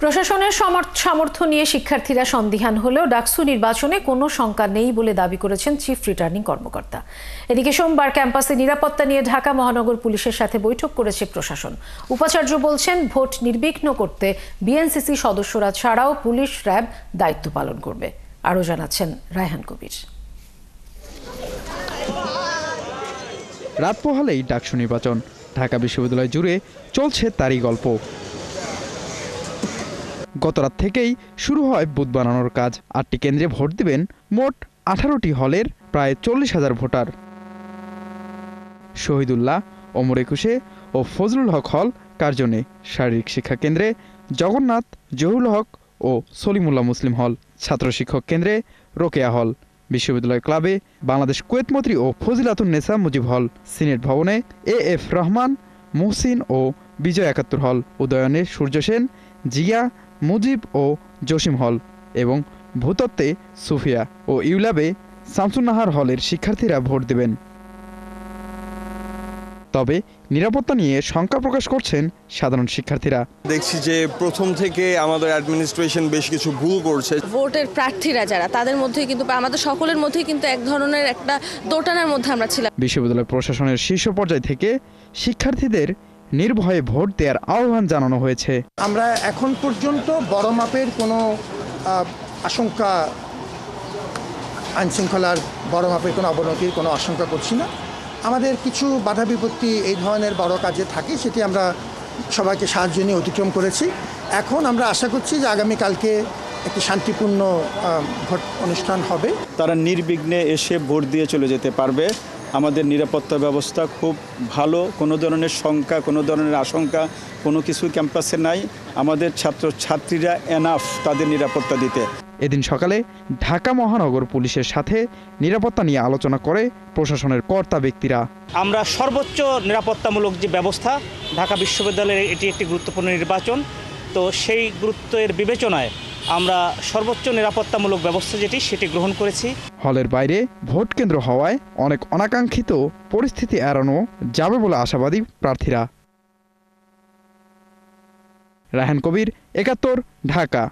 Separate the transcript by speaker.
Speaker 1: প্রশাসনের সামর্থ্য নিয়ে শিক্ষার্থীরা সন্দিহান হলেও ডাকসু নির্বাচনে কোনো শঙ্কা নেই বলে দাবি করেছেন চিফ রিটার্নিং কর্মকর্তা। এদিকে সোমবার ক্যাম্পাসে নিরাপত্তা নিয়ে ঢাকা মহানগর পুলিশের সাথে বৈঠক করেছে প্রশাসন। উপাচার্য বলছেন, ভোট নির্বিঘ্ন করতে বিএনসিসি সদস্যরা ছাড়াও পুলিশ, র্যাব দায়িত্ব পালন করবে। আরও জানাচ্ছেন রায়হান কবির।
Speaker 2: রাত পোহালেই ডাকসু নির্বাচন। ঢাকা বিশ্ববিদ্যালয় জুড়ে চলছে তারই গল্প। গতরাত থেকেই শুরু হয় বুথ বানানোর কাজ। ৮টি কেন্দ্রে ভোট দিবেন মোট 18টি হলের প্রায় 40,000 ভোটার। শহীদুল্লাহ, ওমর একুশে ও ফজলুল হক হল কার্জনে, শারীরিক শিক্ষা কেন্দ্রে জগন্নাথ, জহুরুল হক ও সলিমুল্লাহ মুসলিম হল, ছাত্র শিক্ষক কেন্দ্রে রোকেয়া হল, বিশ্ববিদ্যালয় ক্লাবে বাংলাদেশ কুয়েত মৈত্রী ও ফজিলাতুন নেসা মুজিব হল, সিনেট ভবনে এএফ রহমান, মুহসিন ও বিজয় ৭১ হল, উদয়নে সূর্য সেন, জিয়া, মুজিব ও জসিম হল এবং ভূতত্ত্বে সুফিয়া ও ইউল্যাবে শামসুন্নাহার হলের শিক্ষার্থীরা ভোট দেবেন। তবে নিরাপত্তা নিয়ে শঙ্কা প্রকাশ করছেন সাধারণ শিক্ষার্থীরা।
Speaker 3: দেখছি যে প্রথম থেকে আমাদের অ্যাডমিনিস্ট্রেশন বেশ কিছু ভুল করছে।
Speaker 4: ভোটের প্রার্থীরা যারা, তাদের মধ্যে কিন্তু আমাদের সকলের মধ্যেই কিন্তু এক ধরনের একটা দোটানার মধ্যে আমরা ছিলাম।
Speaker 2: বিশ্ববিদ্যালয় প্রশাসনের শীর্ষ পর্যায় থেকে শিক্ষার্থীদের নির্ভয়ে ভোট দেওয়ার আহ্বান জানানো হয়েছে।
Speaker 5: আমরা এখন পর্যন্ত বড় মাপের কোনো আশঙ্কা, আইনশৃঙ্খলার বড় মাপের কোনো অবনতির কোনো আশঙ্কা করছি না। আমাদের কিছু বাধা বিপত্তি এই ধরনের বড় কাজে থাকে, সেটি আমরা সবাইকে সাহায্য নিয়ে অতিক্রম করেছি। এখন আমরা আশা করছি যে আগামীকালকে একটি শান্তিপূর্ণ ভোট অনুষ্ঠান হবে।
Speaker 6: তারা নির্বিঘ্নে এসে ভোট দিয়ে চলে যেতে পারবে। আমাদের নিরাপত্তা ব্যবস্থা খুব ভালো, কোনো ধরনের শঙ্কা, কোনো ধরনের আশঙ্কা কোনো কিছু ক্যাম্পাসে নাই। আমাদের ছাত্রছাত্রীরা এনাফ তাদের নিরাপত্তা দিতে।
Speaker 2: এদিন সকালে ঢাকা মহানগর পুলিশের সাথে নিরাপত্তা নিয়ে আলোচনা করে প্রশাসনের কর্তা ব্যক্তিরা।
Speaker 7: আমরা সর্বোচ্চ নিরাপত্তামূলক যে ব্যবস্থা, ঢাকা বিশ্ববিদ্যালয়ের এটি একটি গুরুত্বপূর্ণ নির্বাচন, তো সেই গুরুত্বের বিবেচনায় আমরা সর্বোচ্চ নিরাপত্তামূলক ব্যবস্থা সেটি গ্রহণ করেছি।
Speaker 2: হলের বাইরে ভোট কেন্দ্র হওয়ায় অনেক অনাকাঙ্ক্ষিত পরিস্থিতি এড়ানো যাবে বলে আশাবাদী প্রার্থীরা। রায়হান কবির, ৭১, ঢাকা।